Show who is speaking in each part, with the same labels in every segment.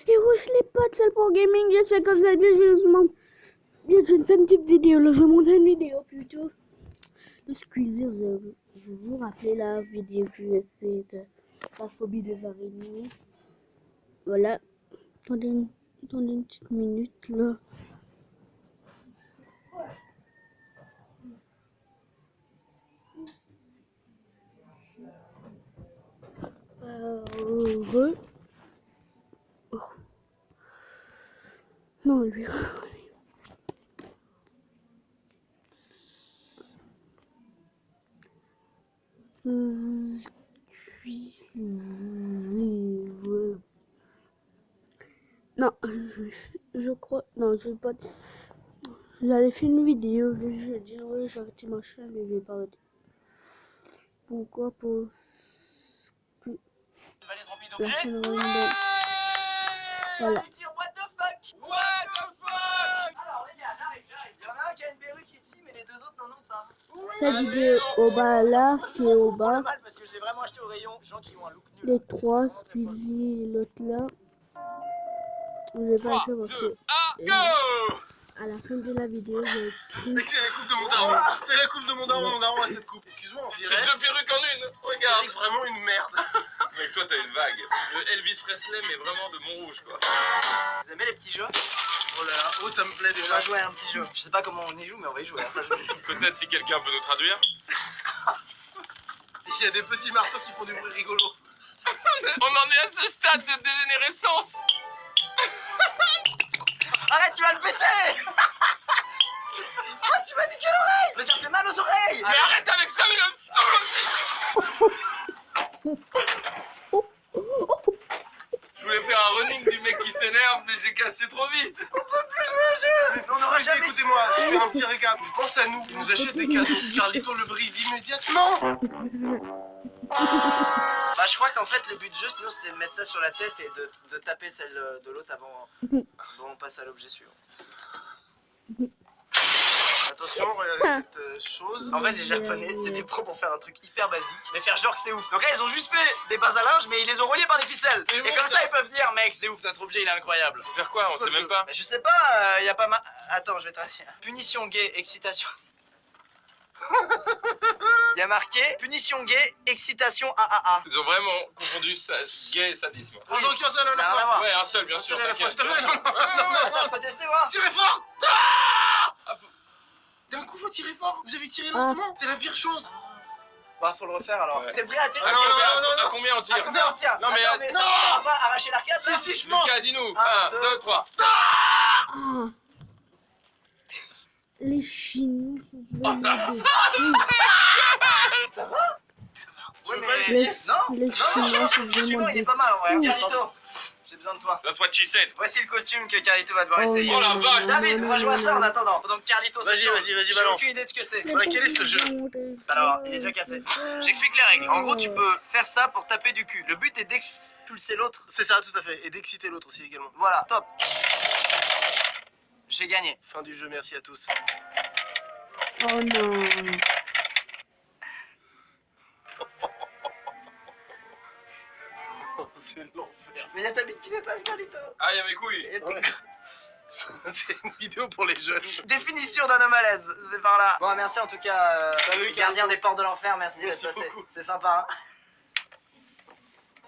Speaker 1: Et wesh les potes, c'est pour gaming, j'espère que vous allez bien, je vais faire une petite vidéo, là je vais monter une vidéo plutôt. Excusez, je vous rappelle la vidéo que j'ai fait de la phobie des araignées. Voilà, attendez une petite minute là. Oh. Non, lui. Non, je crois. Non, je vais pas. J'allais faire une vidéo. Je vais dire, ouais, j'ai arrêté ma chaîne, mais je vais pas arrêter. Pourquoi? Pour la chaîne random. Voilà.
Speaker 2: Alors les gars, j'arrive. Il y en a un qui a une perruque ici, mais les deux autres n'en ont pas.
Speaker 1: Cette vidéo au bas là, qui est au bas.
Speaker 2: Parce que je l'ai vraiment acheté au rayon. Gens qui ont un look nul.
Speaker 1: Les trois, Squeezie et l'autre là. Je vais pas le faire parce que à la fin de la vidéo, j'ai écrit.
Speaker 3: Mec, c'est la coupe de mon daron. C'est la coupe de mon daron à cette coupe. Excuse-moi, on dirait.
Speaker 4: C'est deux perruques en une. Regarde.
Speaker 3: C'est vraiment une merde.
Speaker 4: Mec, toi, t'as une vague. Le Elvis Presley, mais vraiment de Montrouge, quoi.
Speaker 2: Vous aimez les petits jeux?
Speaker 3: Oh là là, oh, ça me plaît
Speaker 2: On
Speaker 3: déjà.
Speaker 2: va jouer à un petit jeu. Je sais pas comment on y joue, mais on va y jouer. Hein, ça,
Speaker 4: Peut-être si quelqu'un peut nous traduire.
Speaker 3: Il y a des petits marteaux qui font du bruit rigolo.
Speaker 4: On en est à ce stade de dégénérescence.
Speaker 2: Arrête, tu vas le péter. Ah, tu m'as niqué l'oreille. Mais ça fait mal aux oreilles.
Speaker 4: Mais arrête avec ça, mais je voulais faire un running du mec qui s'énerve, mais j'ai cassé trop vite.
Speaker 2: On peut plus jouer au jeu. On n'aura jamais.
Speaker 3: Écoutez-moi, je fais un petit récap. Pense à nous, il nous achète des cadeaux. Carlito le brise immédiatement.
Speaker 2: Bah, je crois qu'en fait, le but du jeu, sinon, c'était de mettre ça sur la tête et de taper celle de l'autre avant. Bon, on passe à l'objet suivant.
Speaker 3: Attention, regardez cette chose.
Speaker 2: En fait, les japonais, c'est des pros pour faire un truc hyper basique, mais faire genre que c'est ouf. Donc là, ils ont juste fait des bases à linge, mais ils les ont reliés par des ficelles.
Speaker 3: C'est
Speaker 2: Et
Speaker 3: ouf,
Speaker 2: comme ça,
Speaker 3: ça.
Speaker 2: ils peuvent dire, mec, c'est ouf, notre objet, il est incroyable.
Speaker 4: Faire quoi? On sait même pas.
Speaker 2: Mais je sais pas, y a pas ma... Attends, je vais traduire. Punition gay, excitation. Il y a marqué punition gay, excitation AAA.
Speaker 4: Ils ont vraiment confondu gay et sadisme.
Speaker 3: On en qu'un seul à
Speaker 2: Ça
Speaker 3: la
Speaker 2: n'a rien à
Speaker 3: fois.
Speaker 2: voir.
Speaker 4: Ouais, un seul, bien sûr.
Speaker 3: seul à la fois,
Speaker 4: T'inquiète,
Speaker 3: s'il te
Speaker 4: bien
Speaker 3: plaît.
Speaker 4: sûr.
Speaker 2: Attends, je peux tester, voir.
Speaker 3: Tirez fort. D'un coup, faut tirer fort. Vous avez tiré lentement. C'est la pire chose.
Speaker 2: Bah, faut le refaire alors.
Speaker 4: Ouais.
Speaker 2: T'es prêt à tirer?
Speaker 3: Ah, non,
Speaker 4: À combien on tire?
Speaker 2: Combien on tire?
Speaker 4: Non, mais,
Speaker 2: attends,
Speaker 4: non.
Speaker 2: ça va pas arracher l'arcade là?
Speaker 3: Si, je pense.
Speaker 4: Lucas, dis-nous.
Speaker 2: Un,
Speaker 4: 1,
Speaker 2: deux,
Speaker 4: 2, 3.
Speaker 1: Ah, les Chinois.
Speaker 2: Ça va? Ouais, mais...
Speaker 1: Les
Speaker 2: Non,
Speaker 1: Chinois sont
Speaker 2: le suivant,
Speaker 1: vraiment
Speaker 2: il est pas mal en vrai.
Speaker 1: fous.
Speaker 2: Carlito, j'ai besoin de toi.
Speaker 4: That's what she said.
Speaker 2: Voici le costume que Carlito va devoir
Speaker 1: Oh,
Speaker 2: essayer.
Speaker 4: Oh la vache.
Speaker 2: David, on va jouer à ça en attendant. Donc Carlito, c'est
Speaker 3: Vas-y,
Speaker 2: chaud.
Speaker 3: vas-y,
Speaker 2: J'ai
Speaker 3: balance.
Speaker 2: aucune idée de ce que c'est.
Speaker 3: Voilà, quel est ce jeu?
Speaker 2: Alors, il est déjà cassé. J'explique les règles. En gros, tu peux faire ça pour taper du cul. Le but est d'expulser l'autre.
Speaker 3: C'est ça, tout à fait. Et d'exciter l'autre aussi également.
Speaker 2: Voilà, top. J'ai gagné.
Speaker 3: Fin du jeu, merci à tous.
Speaker 1: Oh non.
Speaker 3: C'est l'enfer.
Speaker 2: Mais il y a ta bite qui dépasse, Carlito.
Speaker 4: Ah, il y a mes couilles.
Speaker 2: Et
Speaker 3: Ouais. C'est une vidéo pour les jeunes.
Speaker 2: définition d'un homme malaise, c'est par là. Bon, merci en tout cas,
Speaker 3: Salut,
Speaker 2: gardien
Speaker 3: Carlito.
Speaker 2: des portes de l'enfer, merci d'être
Speaker 3: Merci
Speaker 2: passé.
Speaker 3: beaucoup.
Speaker 2: C'est sympa, hein.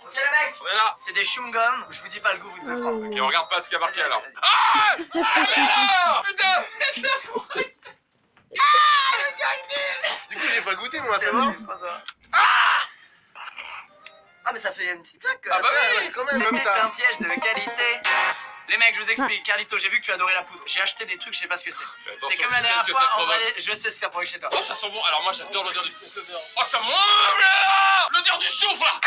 Speaker 2: Ok les mecs,
Speaker 4: On est là.
Speaker 2: c'est des chewing-gums, je vous dis pas le goût, vous devez prendre.
Speaker 4: Ok, on regarde pas ce qu'il y a marqué
Speaker 2: Vas-y,
Speaker 4: alors.
Speaker 2: vas-y.
Speaker 4: Ah putain, c'est ça.
Speaker 3: Du coup, j'ai pas goûté, moi,
Speaker 2: C'est
Speaker 3: ça va?
Speaker 2: bon, François. Ah mais ça fait une petite claque.
Speaker 4: Ah bah oui.
Speaker 3: Ouais, quand même, comme
Speaker 2: C'était un
Speaker 3: ça.
Speaker 2: piège de qualité. Les mecs, je vous explique, Carlito, j'ai vu que tu adorais la poudre. J'ai acheté des trucs, je sais pas ce que c'est.
Speaker 4: Fais
Speaker 2: C'est
Speaker 4: attention,
Speaker 2: comme la
Speaker 4: je sais
Speaker 2: dernière
Speaker 4: ce que ça
Speaker 2: fois, on va
Speaker 4: provoque.
Speaker 2: aller... je sais ce que ça provoque chez toi.
Speaker 4: Oh, ça sent bon. Alors moi, j'adore l'odeur du Oh, ça l'odeur du souffle là.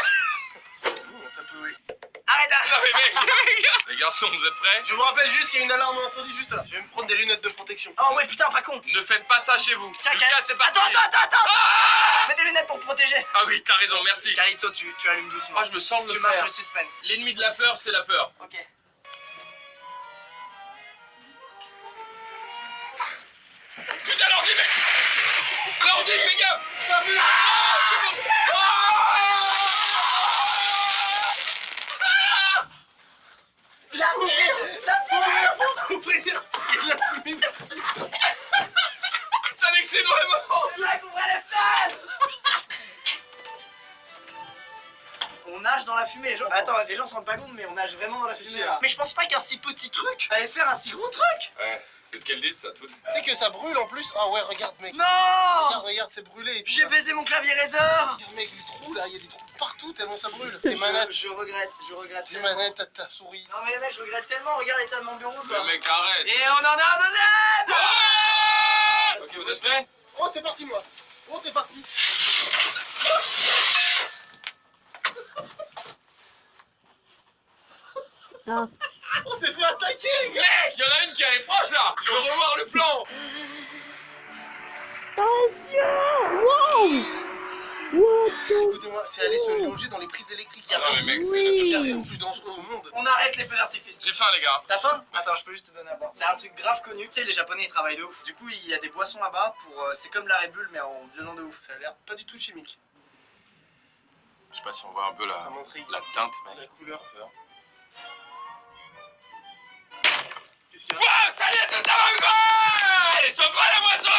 Speaker 3: Ça peut, oui.
Speaker 2: Arrête,
Speaker 4: Ah,
Speaker 2: arrête.
Speaker 4: mais mec, les garçons, vous êtes prêts?
Speaker 3: Je vous rappelle juste qu'il y a une alarme incendie juste là. Je vais me prendre des lunettes de protection.
Speaker 2: Oh ouais, putain, pas con.
Speaker 4: Ne faites pas ça chez vous.
Speaker 2: Tiens,
Speaker 4: Lucas, c'est parti.
Speaker 2: Attends.
Speaker 4: Ah,
Speaker 2: Mets des lunettes pour te protéger.
Speaker 4: ah oui, t'as raison, merci.
Speaker 2: Carlito, tu allumes doucement.
Speaker 4: Ah, je me sens de
Speaker 2: Tu
Speaker 4: le
Speaker 2: marques
Speaker 4: faire.
Speaker 2: le suspense.
Speaker 4: L'ennemi de la peur, c'est la peur.
Speaker 2: Ok.
Speaker 4: Putain, l'ordi, mec. L'ordi, fais gaffe. Ah, c'est bon. Ah.
Speaker 2: Il a
Speaker 3: Faut ouvrir. Il y a de la fumée partout.
Speaker 4: Ça m'excite vraiment.
Speaker 2: On nage dans la fumée, les gens. Attends, les gens se rendent pas compte, mais on nage vraiment dans la fumée là. Mais je pense pas qu'un si petit truc allait faire un si gros truc.
Speaker 4: Ouais, c'est ce qu'elles disent, ça. Tout...
Speaker 3: Tu sais que ça brûle en plus. Ah ouais, regarde, mec.
Speaker 2: Non,
Speaker 3: Regarde, c'est brûlé. et tout,
Speaker 2: j'ai
Speaker 3: là.
Speaker 2: baisé mon clavier Razer.
Speaker 3: Regarde, mec, les trous là, il y a des trous partout tellement ça brûle. Tes manettes,
Speaker 2: Je regrette.
Speaker 3: tes
Speaker 2: tellement.
Speaker 3: manettes, ta souris.
Speaker 2: Non mais les mecs, je regrette tellement. Regarde l'état de mon bureau.
Speaker 4: Le
Speaker 2: Quoi.
Speaker 4: mec, arrête.
Speaker 2: Et on en a un deuxième.
Speaker 4: Ouais. Ok, vous êtes prêts?
Speaker 3: Oh, c'est parti, moi. Oh, c'est parti.
Speaker 1: Ah.
Speaker 3: On s'est fait attaquer, gars.
Speaker 4: Mec, il y en a une qui est proche là. Je veux revoir le plan.
Speaker 1: Attention! Wow! What the...
Speaker 3: Écoutez-moi, c'est aller se loger dans les prises électriques. Il y a
Speaker 4: Ah non, mais mec, c'est
Speaker 1: Oui.
Speaker 3: rien de plus dangereux au monde.
Speaker 2: On arrête les feux d'artifice.
Speaker 4: J'ai faim, les gars.
Speaker 2: T'as faim? Attends, je peux juste te donner à boire. C'est un truc grave connu. Tu sais, les Japonais ils travaillent de ouf. Du coup, il y a des boissons là-bas pour. C'est comme la Red Bull, mais en violent de ouf.
Speaker 3: Ça a l'air pas du tout chimique.
Speaker 4: Je sais pas si on voit un peu
Speaker 3: Ça m'intrigue.
Speaker 4: la teinte, mec.
Speaker 3: La couleur. Qu'est-ce qu'il y a?
Speaker 4: Wow, salut à tous, ça va quoi? Elle est sympa la boisson.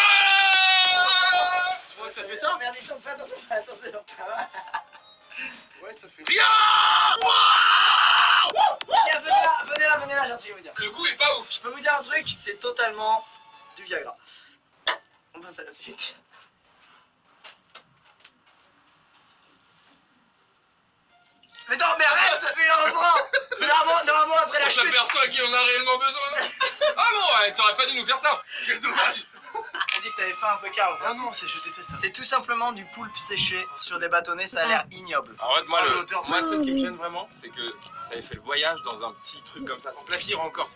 Speaker 3: Tu vois que ça fait ça?
Speaker 2: Merde, ils sont fait attention, fais attention.
Speaker 3: Ouais, ça fait.
Speaker 2: Venez là, j'ai un truc à vous dire.
Speaker 4: Le goût est pas ouf.
Speaker 2: Je peux vous dire un truc, c'est totalement du Viagra. On passe à la suite. Mais non, mais arrête! Mais normalement après la
Speaker 4: On
Speaker 2: chute.
Speaker 4: s'aperçoit qui en a réellement besoin. Ah bon, ouais, t'aurais pas dû nous faire ça.
Speaker 3: Quel dommage!
Speaker 2: T'as dit que t'avais fait un peu Karl.
Speaker 3: Ah non, je déteste ça.
Speaker 2: C'est tout simplement du poulpe séché sur des bâtonnets, ça a l'air ignoble.
Speaker 4: Arrête, moi,
Speaker 3: Ah, l'odeur.
Speaker 4: moi, tu sais ce qui me gêne vraiment, c'est que ça avait fait le voyage dans un petit truc comme ça. C'est plastique encore.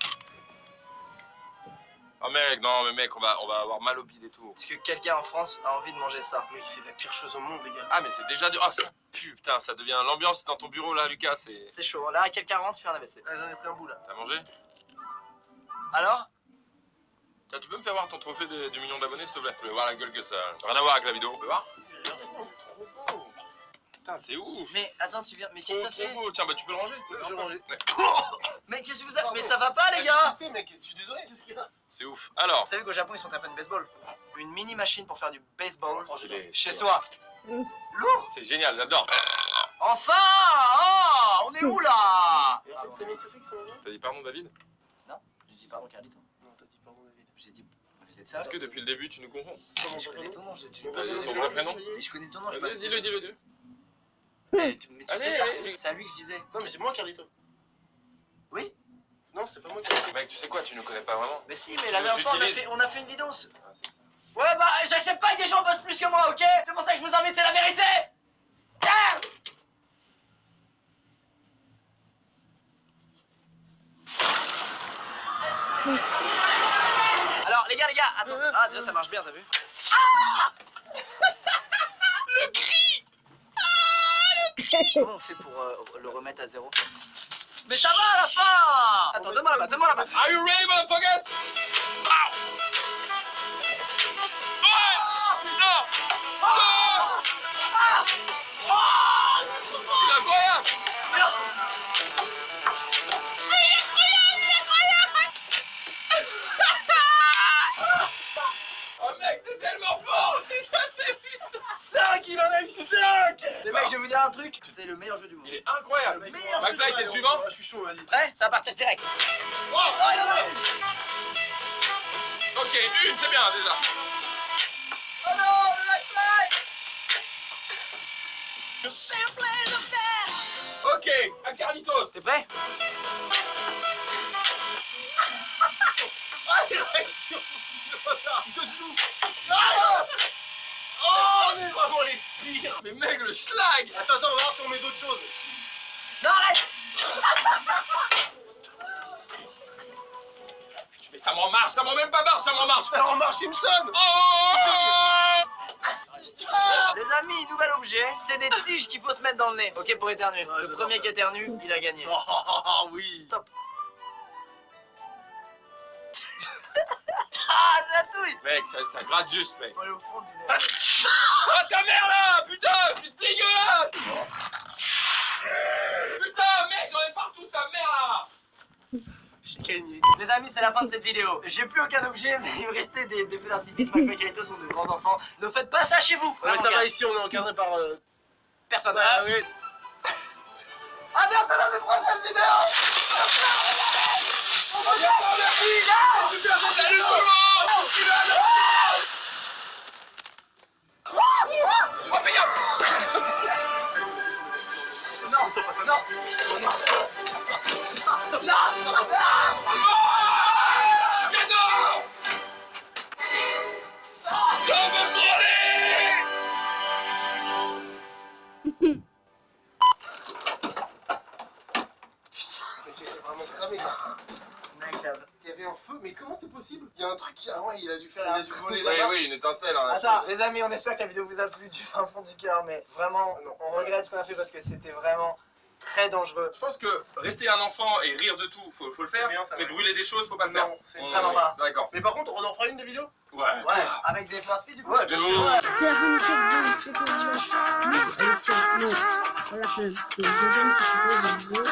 Speaker 4: Oh mec, non mais mec, on va avoir mal au bide et tout.
Speaker 2: Est-ce que quelqu'un en France a envie de manger ça?
Speaker 3: Mais c'est la pire chose au monde, les gars.
Speaker 4: Ah mais c'est déjà du... Ah ça pue, putain, ça devient... L'ambiance dans ton bureau là, Lucas, c'est...
Speaker 2: C'est chaud, là quelqu'un rentre, tu fais un AVC.
Speaker 3: Ah, j'en ai pris un bout là.
Speaker 4: T'as mangé?
Speaker 2: Alors?
Speaker 4: Tiens, tu peux me faire voir ton trophée du million d'abonnés, s'il te plaît? Je veux voir la gueule que ça... Rien à voir avec la vidéo, on peut voir?
Speaker 3: Il a l'air fou, trop beau.
Speaker 4: Putain, c'est ouf.
Speaker 2: Mais attends, tu viens. Mais qu'est-ce que t'as fait?
Speaker 4: Trop beau. Tiens, bah tu peux le ranger.
Speaker 3: Ouais, je vais manger.
Speaker 4: Ouais.
Speaker 2: Mais qu'est-ce que vous avez? Mais ça va pas, les gars!
Speaker 3: Tu sais, mec, je suis désolé, qu'est-ce qu'il y a?
Speaker 4: C'est ouf. Alors...
Speaker 2: Vous savez qu'au Japon, ils sont très fans de baseball. Une mini machine pour faire du baseball
Speaker 4: Stylé.
Speaker 2: chez soi.
Speaker 1: Mm.
Speaker 2: Lourd!
Speaker 4: C'est génial, j'adore.
Speaker 2: Enfin! Oh! On est où là?
Speaker 3: Et en fait, comment ça fait que ça va?
Speaker 4: T'as dit pardon, David?
Speaker 2: Je dis pardon, Carlito.
Speaker 3: Non, t'as dit pardon, David.
Speaker 2: J'ai dit. Vous êtes sérieux?
Speaker 4: Est-ce que depuis le début, tu nous confonds?
Speaker 3: Comment
Speaker 2: Je
Speaker 3: ça
Speaker 2: connais
Speaker 3: va?
Speaker 2: ton nom, j'ai
Speaker 3: Mon
Speaker 4: T'as
Speaker 3: vrai
Speaker 4: dit son vrai prénom?
Speaker 2: Mais je connais ton nom, je
Speaker 4: Vas-y, dis-le.
Speaker 2: Mais tu
Speaker 4: Allez,
Speaker 2: sais
Speaker 4: allez.
Speaker 2: bien, c'est à lui que je disais.
Speaker 3: Non, mais c'est moi, Carlito.
Speaker 2: Oui?
Speaker 3: Non, c'est pas moi, Carlito.
Speaker 4: Mec, tu sais quoi, tu nous connais pas vraiment.
Speaker 2: Mais si, mais
Speaker 4: Tu
Speaker 2: la
Speaker 4: nous
Speaker 2: dernière fois,
Speaker 4: utilises.
Speaker 2: on a fait une vidéo.
Speaker 4: Ah, c'est ça.
Speaker 2: Ouais, bah, j'accepte pas que des gens bossent plus que moi, ok? C'est pour ça que je vous invite, c'est la vérité! Merde! Alors, les gars, attends. Ah, déjà, ça marche bien, t'as vu? Comment on fait pour le remettre à zéro? Mais ça va à la fin! Attends, donne-moi la balle.
Speaker 4: Are you ready, motherfuckers? Pow! Ouais! Non! C'est incroyable! Oh mec, t'es tellement fort! J'ai jamais vu ça!
Speaker 2: 5, il en a eu 5! Les mecs, je vais vous dire un truc, c'est le meilleur jeu du monde.
Speaker 4: Il est incroyable!
Speaker 2: Le meilleur
Speaker 4: Max, là, t'es le suivant?
Speaker 3: Je suis chaud, vas-y.
Speaker 2: Prêt? Ça va partir direct.
Speaker 3: Oh,
Speaker 2: il en a eu.
Speaker 4: Ok, une, c'est bien déjà.
Speaker 2: Oh non, le life
Speaker 4: Ok, à Carlitos.
Speaker 2: T'es prêt?
Speaker 3: Ah, les réactions! Il donne tout! Ah! Oh, on est vraiment les pires!
Speaker 4: Mais mec, le schlag!
Speaker 3: Attends, on va voir si on met d'autres choses.
Speaker 2: Non, arrête!
Speaker 4: Mais ça m'en marche, ça m'en même pas marche, ça m'en marche!
Speaker 3: Alors, on marche Simpson!
Speaker 4: Oh!
Speaker 2: Les amis, nouvel objet, c'est des tiges qu'il faut se mettre dans le nez, ok, pour éternuer.
Speaker 3: Ouais,
Speaker 2: Le
Speaker 3: c'est
Speaker 2: premier
Speaker 3: ça.
Speaker 2: qui éternue, il a gagné.
Speaker 3: Oh, oui!
Speaker 2: Top. Ah, ça touille!
Speaker 4: Mec, ça gratte juste, mec.
Speaker 2: On va aller au fond du nez.
Speaker 4: Oh ta mère là! Putain, c'est dégueulasse! Putain, mec, j'en ai partout, sa mère là!
Speaker 3: J'ai gagné.
Speaker 2: Les amis, c'est la fin de cette vidéo. J'ai plus aucun objet, mais il me restait des feux d'artifice. McFly et Carito sont de grands enfants. Ne faites pas ça chez vous.
Speaker 3: Non, mais ça va ici, on est encadré par.
Speaker 2: Personne.
Speaker 3: Ah oui. À bientôt dans une prochaine vidéo.
Speaker 4: Salut tout le monde. Oh, fais gaffe.
Speaker 2: Non, c'est pas ça. Non. Non.
Speaker 4: Cadeau. Je veux brûler.
Speaker 3: Mais c'est vraiment cramé. Il y avait un feu, mais comment c'est possible? Il y a un truc qui. Ah ouais, il a dû voler
Speaker 4: Oui,
Speaker 3: là-bas.
Speaker 4: oui, une étincelle. Hein,
Speaker 2: Attends, les amis, on espère que la vidéo vous a plu du fin fond du cœur, mais vraiment, on regrette ce qu'on a fait parce que c'était vraiment très dangereux.
Speaker 4: Je pense que rester un enfant et rire de tout, faut le faire.
Speaker 3: C'est bien, ça,
Speaker 4: mais
Speaker 3: ouais.
Speaker 4: brûler des choses, faut pas le faire.
Speaker 3: Non, c'est
Speaker 2: vraiment pas.
Speaker 4: D'accord.
Speaker 3: Mais par contre, on en fera une des vidéos?
Speaker 4: Ouais.
Speaker 2: Ouais, avec des plein de filles du coup.
Speaker 3: Ouais, bien sûr.
Speaker 4: Ouais.
Speaker 1: C'est la fin de cette vidéo. Voilà, c'est une deuxième vidéo.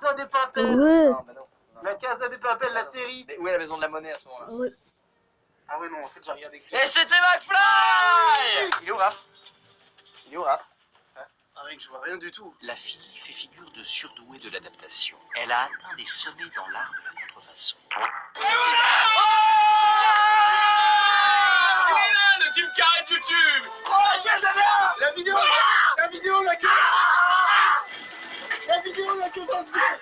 Speaker 3: Casa de Papel.
Speaker 1: Ouais.
Speaker 2: Non, bah non.
Speaker 3: La Casa de Papel, la série.
Speaker 2: Mais où est la maison de la monnaie à ce moment-là?
Speaker 1: Ouais.
Speaker 3: Ah ouais, non, en fait, j'ai regardé.
Speaker 2: Et c'était McFly. Il est où Raph? Il est où Raph?
Speaker 3: Ah mec, je vois rien du tout.
Speaker 5: La fille fait figure de surdouée de l'adaptation. Elle a atteint des sommets dans l'art de la contrefaçon.
Speaker 4: Il est là, le Jim Carrey de YouTube.
Speaker 2: Oh,
Speaker 3: La vidéo, la vidéo, la queue. La vidéo, la queue 20 secondes.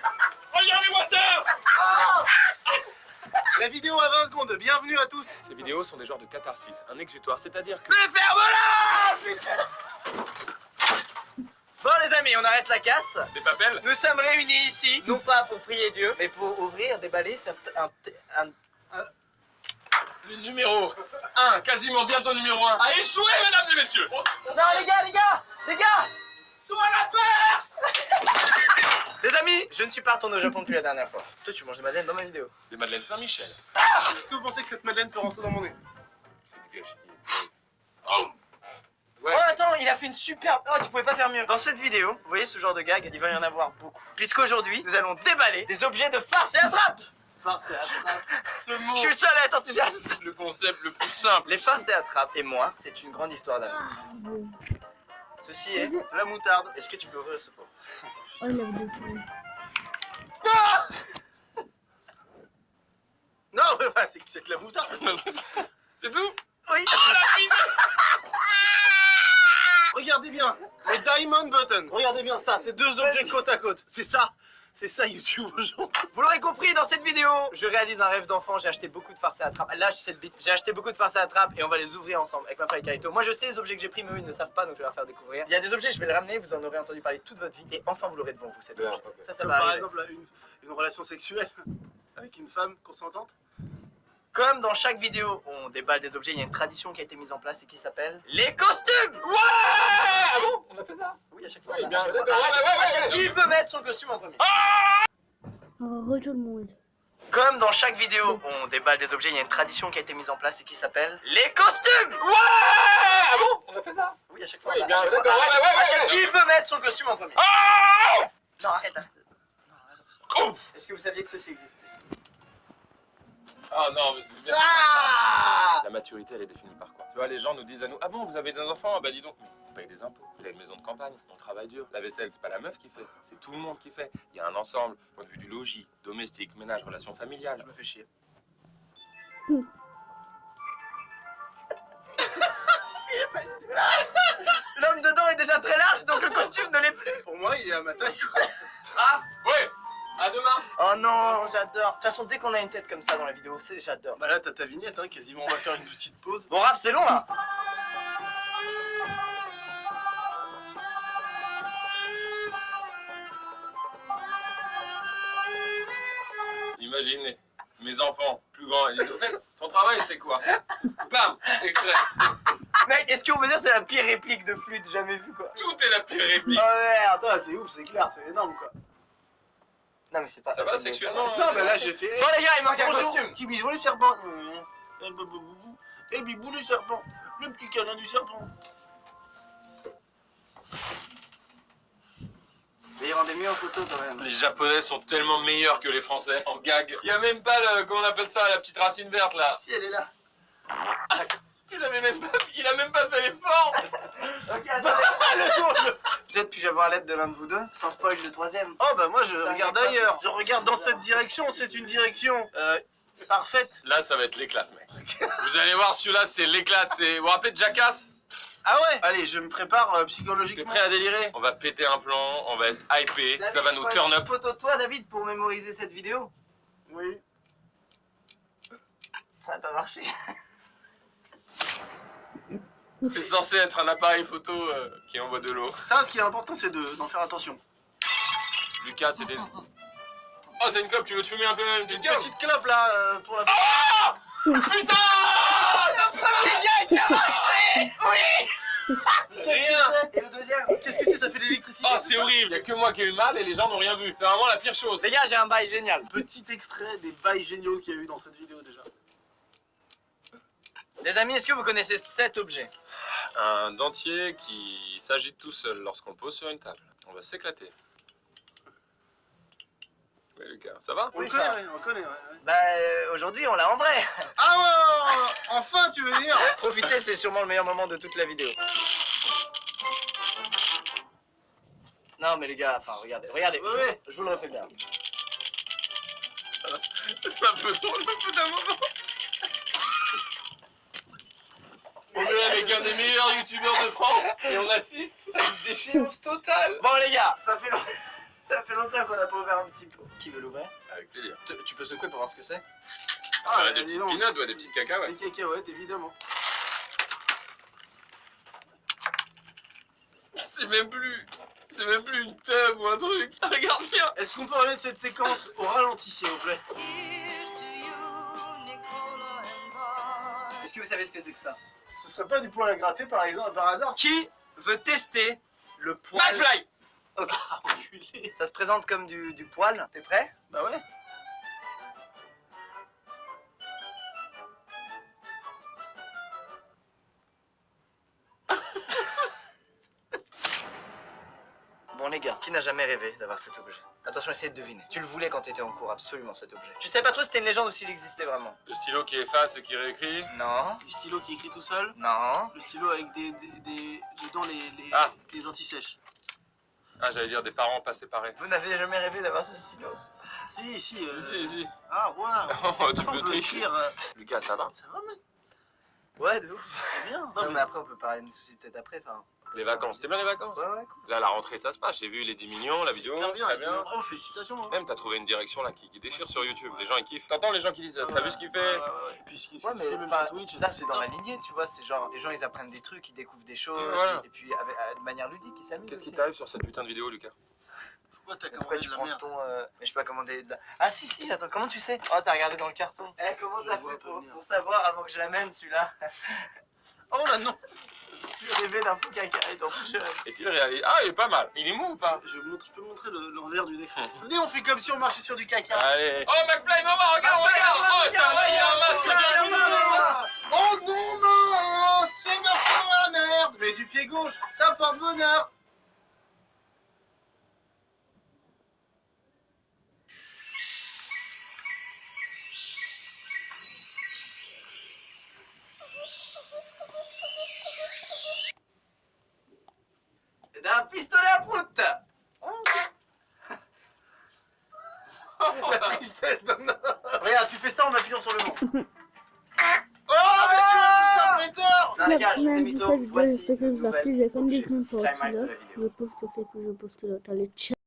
Speaker 4: Regardez-moi ça.
Speaker 3: La vidéo à 20 secondes. Bienvenue à tous.
Speaker 4: Ces vidéos sont des genres de catharsis, un exutoire, c'est-à-dire que...
Speaker 2: Mais ferme-la, putain. Bon les amis, on arrête la casse.
Speaker 4: Des papels.
Speaker 2: Nous sommes réunis ici, non pas pour prier Dieu, mais pour ouvrir, déballer un...
Speaker 4: Le numéro 1, quasiment bientôt numéro 1, a échoué, mesdames et messieurs.
Speaker 2: Non les gars.
Speaker 4: Sois la peur.
Speaker 2: Les amis, je ne suis pas retourné au Japon depuis la dernière fois. Toi tu manges des madeleines dans ma vidéo.
Speaker 4: Des madeleines Saint-Michel.
Speaker 3: Est-ce que vous pensez que cette madeleine peut rentrer dans mon nez?
Speaker 4: C'est du gâchis. Oh. Ouais.
Speaker 2: Oh attends, il a fait une superbe... Oh tu pouvais pas faire mieux. Dans cette vidéo, vous voyez ce genre de gag, il va y en avoir beaucoup. Puisqu'aujourd'hui, nous allons déballer des objets de farce et attrape.
Speaker 3: Farce et attrape. Ce mot.
Speaker 2: Je suis le seul à être enthousiaste.
Speaker 4: Le concept le plus simple.
Speaker 2: Les farces et attrape et moi, c'est une grande histoire d'amour. Ceci est...
Speaker 3: La moutarde.
Speaker 2: Est-ce que tu peux ouvrir ce pot?
Speaker 1: Oh, la vidéo.
Speaker 3: Non, mais bah, c'est que la moutarde.
Speaker 4: C'est tout.
Speaker 2: Oui.
Speaker 3: Regardez bien. Les Diamond Button. Regardez bien ça. C'est deux objets côte à côte. C'est ça. C'est ça YouTube aujourd'hui.
Speaker 2: Vous l'aurez compris, dans cette vidéo, je réalise un rêve d'enfant. J'ai acheté beaucoup de farces et attrape. Là, c'est le beat. J'ai acheté beaucoup de farces et attrape et on va les ouvrir ensemble avec McFly et Carito. Moi, je sais les objets que j'ai pris, mais eux, ils ne savent pas, donc je vais leur faire découvrir. Il y a des objets, je vais les ramener. Vous en aurez entendu parler toute votre vie et enfin, vous l'aurez devant vous. Cet objet.
Speaker 4: Ok.
Speaker 2: Ça
Speaker 3: Comme
Speaker 2: va
Speaker 3: par
Speaker 2: arriver.
Speaker 3: exemple une relation sexuelle avec une femme consentante.
Speaker 2: Comme dans chaque vidéo, on déballe des objets. Il y a une tradition qui a été mise en place et qui s'appelle les costumes.
Speaker 4: Ouais. Ah bon? On a fait ça?
Speaker 2: Oui, à chaque fois.
Speaker 4: Oui,
Speaker 2: à
Speaker 4: bien,
Speaker 2: chaque fois,
Speaker 4: d'accord.
Speaker 2: à chaque-
Speaker 4: Ouais,
Speaker 2: à chaque-
Speaker 4: ouais.
Speaker 2: Qui veut mettre son costume en premier?
Speaker 1: Oh, tout le monde.
Speaker 2: Comme dans chaque vidéo, on déballe des objets, il y a une tradition qui a été mise en place et qui s'appelle les costumes.
Speaker 4: Ouais. Ah bon? On a fait ça?
Speaker 2: Oui, à chaque fois.
Speaker 4: Oui,
Speaker 2: à
Speaker 4: bien,
Speaker 2: chaque fois,
Speaker 4: d'accord.
Speaker 2: à chaque-
Speaker 4: Ouais, ouais,
Speaker 2: à chaque-
Speaker 4: ouais.
Speaker 2: Qui veut mettre son costume en premier?
Speaker 4: Ah.
Speaker 2: Non, arrête. Non, arrête.
Speaker 4: Ouf.
Speaker 2: Est-ce que vous saviez que ceci existait?
Speaker 4: Ah non, mais c'est bien.
Speaker 2: Ah!
Speaker 4: La maturité, elle est définie par quoi? Tu vois, les gens nous disent à nous, ah bon, vous avez des enfants? Ah bah dis donc, on paye des impôts, vous avez une maison de campagne, on travaille dur. La vaisselle, c'est pas la meuf qui fait, c'est tout le monde qui fait. Il y a un ensemble, point de vue du logis, domestique, ménage, relations familiales.
Speaker 2: Je me fais chier.
Speaker 1: Hmm.
Speaker 2: Il est pas du tout là. L'homme dedans est déjà très large, donc le costume ne l'est plus.
Speaker 3: Pour moi, il est à ma taille quoi.
Speaker 2: Ah!
Speaker 4: Ouais, à demain.
Speaker 2: Oh non, j'adore. De toute façon, dès qu'on a une tête comme ça dans la vidéo, j'adore.
Speaker 3: Bah là, t'as ta vignette, hein, quasiment. On va faire une petite pause.
Speaker 2: Bon, Raph, c'est long là.
Speaker 4: Imaginez, mes enfants, plus grands, ils disent, au fait, ton travail, c'est quoi? Bam, extrait.
Speaker 2: Mec, est-ce qu'on peut dire que c'est la pire réplique de flûte jamais vue quoi?
Speaker 4: Tout est la pire réplique.
Speaker 2: Oh merde.
Speaker 3: Attends, c'est ouf, c'est clair, c'est énorme quoi.
Speaker 2: Non mais c'est pas...
Speaker 4: Ça va, sexuellement?
Speaker 3: Non, mais là, j'ai fait.
Speaker 2: Bon les gars, il manque un
Speaker 3: Bonjour,
Speaker 2: costume.
Speaker 3: qui bisous les serpents. Eh, bibou le serpent. Le petit câlin du serpent.
Speaker 2: Mais ils rendaient mieux en photo quand même.
Speaker 4: Les Japonais sont tellement meilleurs que les Français en gag. Il y a même pas le, comment on appelle ça, la petite racine verte là.
Speaker 2: Si, elle est là.
Speaker 4: Il a même pas fait l'effort.
Speaker 2: Ok, attendez. Peut-être puis-je avoir l'aide de l'un de vous deux, sans spoil le troisième.
Speaker 3: Oh bah moi je
Speaker 2: Ça
Speaker 3: regarde
Speaker 2: n'est pas
Speaker 3: ailleurs.
Speaker 2: fait.
Speaker 3: Je regarde dans cette direction. C'est une direction parfaite.
Speaker 4: Là, ça va être l'éclate, mec. Vous allez voir, celui-là, c'est l'éclate. Vous vous rappelez de Jackass?
Speaker 3: Ah ouais. Allez, je me prépare
Speaker 4: T'es
Speaker 3: psychologiquement.
Speaker 4: prêt à délirer? On va péter un plomb, on va être hypé, ça
Speaker 2: David,
Speaker 4: va nous
Speaker 2: je
Speaker 4: turn
Speaker 2: prends une
Speaker 4: up.
Speaker 2: photo de toi, David, pour mémoriser cette vidéo.
Speaker 3: Oui.
Speaker 2: Ça n'a pas marché.
Speaker 4: C'est censé être un appareil photo qui envoie de l'eau.
Speaker 3: Ça, ce qui est important, c'est d'en faire attention.
Speaker 4: Lucas, c'était... Oh, t'as une clope, tu veux te fumer un peu une petite
Speaker 3: Une
Speaker 4: clope?
Speaker 3: petite clope là pour la.
Speaker 4: Putain!
Speaker 2: Le premier gars qui a marché. Oui.
Speaker 4: Rien!
Speaker 2: Et le deuxième?
Speaker 3: Qu'est-ce que c'est? Ça fait de l'électricité.
Speaker 4: Oh, c'est horrible! Y'a que moi qui ai eu mal et les gens n'ont rien vu. C'est vraiment la pire chose.
Speaker 2: Les gars, j'ai un bail génial.
Speaker 3: Petit extrait des bails géniaux qu'il y a eu dans cette vidéo déjà.
Speaker 2: Les amis, est-ce que vous connaissez cet objet?
Speaker 4: Un dentier qui s'agite tout seul lorsqu'on le pose sur une table. On va s'éclater. Oui, Lucas, ça va?
Speaker 3: On
Speaker 2: Oui,
Speaker 3: le connaît,
Speaker 2: ça.
Speaker 3: ouais, on le connaît, ouais.
Speaker 2: Bah, aujourd'hui, on l'a en vrai.
Speaker 3: Ah ouais, enfin tu veux dire?
Speaker 2: Profitez, c'est sûrement le meilleur moment de toute la vidéo. Non, mais les gars, enfin, regardez, regardez,
Speaker 3: Ouais.
Speaker 2: je vous le refais bien.
Speaker 4: C'est un peu drôle, au bout d'un moment. On est avec un des meilleurs youtubeurs de France et on assiste à une déchéance totale.
Speaker 2: Bon, les gars, ça fait longtemps qu'on n'a pas ouvert un petit pot. Qui veut l'ouvrir?
Speaker 4: Avec plaisir.
Speaker 2: Tu peux secouer pour voir ce que c'est?
Speaker 3: Ah,
Speaker 4: Des
Speaker 3: dis
Speaker 4: petites
Speaker 3: donc.
Speaker 4: peanuts, ouais, des petites cacahuètes.
Speaker 3: Des cacahuètes, évidemment.
Speaker 4: C'est même plus une tub ou un truc. Regarde bien.
Speaker 3: Est-ce qu'on peut remettre cette séquence au ralenti, s'il vous plaît?
Speaker 2: Est-ce que vous savez ce que c'est que ça?
Speaker 3: Ce serait pas du poil à gratter par exemple, par hasard?
Speaker 2: Qui veut tester le poil?
Speaker 4: McFly.
Speaker 2: Ok.
Speaker 3: Enculé.
Speaker 2: Ça se présente comme du poil. T'es prêt?
Speaker 3: Bah ouais.
Speaker 2: Bon les gars, qui n'a jamais rêvé d'avoir cet objet? Attention, essayez de deviner. Tu le voulais quand t'étais en cours, absolument cet objet. Tu savais pas trop si c'était une légende ou s'il existait vraiment?
Speaker 4: Le stylo qui efface et qui réécrit.
Speaker 2: Non.
Speaker 3: Le stylo qui écrit tout seul.
Speaker 2: Non.
Speaker 3: Le stylo avec dedans
Speaker 4: Ah.
Speaker 3: des anti-sèches.
Speaker 4: Ah, j'allais dire des parents pas séparés.
Speaker 2: Vous n'avez jamais rêvé d'avoir ce stylo?
Speaker 3: Si.
Speaker 4: Si.
Speaker 3: Ah, waouh.
Speaker 4: Oh, tu
Speaker 3: On
Speaker 4: peux
Speaker 3: peut
Speaker 4: tricher.
Speaker 3: écrire.
Speaker 4: Lucas, ça va?
Speaker 3: Ça va, mec?
Speaker 2: Ouais, de ouf.
Speaker 3: C'est bien.
Speaker 2: Non, mais après, on peut parler de nos soucis peut-être après, enfin.
Speaker 4: Les vacances, c'était bien les vacances?
Speaker 2: Ouais, ouais, cool.
Speaker 4: Là, la rentrée, ça se passe. J'ai vu les 10 millions, la vidéo.
Speaker 3: Super bien.
Speaker 4: Très bien.
Speaker 3: Bravo, félicitations. Hein.
Speaker 4: Même, t'as trouvé une direction là qui déchire sur YouTube. Les gens, ils kiffent. T'entends les gens qui disent, t'as vu ce qu'il fait?
Speaker 3: Ouais. Puis ce qu'il
Speaker 2: Ouais, mais
Speaker 3: fait même
Speaker 2: enfin,
Speaker 3: sur Twitch.
Speaker 2: ça, c'est dans la lignée, tu vois. C'est genre, les gens, ils apprennent des trucs, ils découvrent des choses.
Speaker 4: Voilà.
Speaker 2: Et puis, de manière ludique, ils s'amusent.
Speaker 4: Qu'est-ce qui
Speaker 2: aussi.
Speaker 4: t'arrive sur cette putain de vidéo, Lucas?
Speaker 3: Pourquoi t'as
Speaker 2: Pourquoi
Speaker 3: commandé
Speaker 2: tu
Speaker 3: de la
Speaker 2: prends
Speaker 3: merde?
Speaker 2: ton. Mais je peux pas commander de la. Ah, si, attends, comment tu sais? Oh, t'as regardé dans le carton. Eh, comment
Speaker 3: Je
Speaker 2: t'as
Speaker 3: vois
Speaker 2: fait
Speaker 3: pas venir.
Speaker 2: pour savoir avant que je l'amène celui-là?
Speaker 3: Oh là non.
Speaker 2: Tu rêvais d'un pot caca et t'en fous.
Speaker 4: Est-il réalisé? Ah, il est pas mal. Il est mou ou pas?
Speaker 3: Je peux montrer l'envers du décor. Venez, on fait comme si on marchait sur du caca.
Speaker 4: Allez. Oh, McFly, maman, regarde! Oh, t'as là, il y a un masque de
Speaker 3: Oh non, non, c'est marqué dans la merde. Mais du pied gauche, ça porte bonheur.
Speaker 2: D'un pistolet à prout.
Speaker 3: La tristesse d'un... Regarde, tu fais ça en appuyant sur le vent. Oh,
Speaker 2: Ah
Speaker 3: mais c'est un pétard.
Speaker 2: Non, les gars, je vous ai
Speaker 1: Final
Speaker 2: mis
Speaker 1: du
Speaker 2: tôt.
Speaker 1: cette vidéo,
Speaker 2: Voici
Speaker 1: j'espère que
Speaker 2: une
Speaker 1: vous a plu,
Speaker 2: nouvelle
Speaker 1: j'ai fait des
Speaker 2: climax de la
Speaker 1: là.
Speaker 2: vidéo.
Speaker 1: Je poste ce que je poste là. Allez, ciao.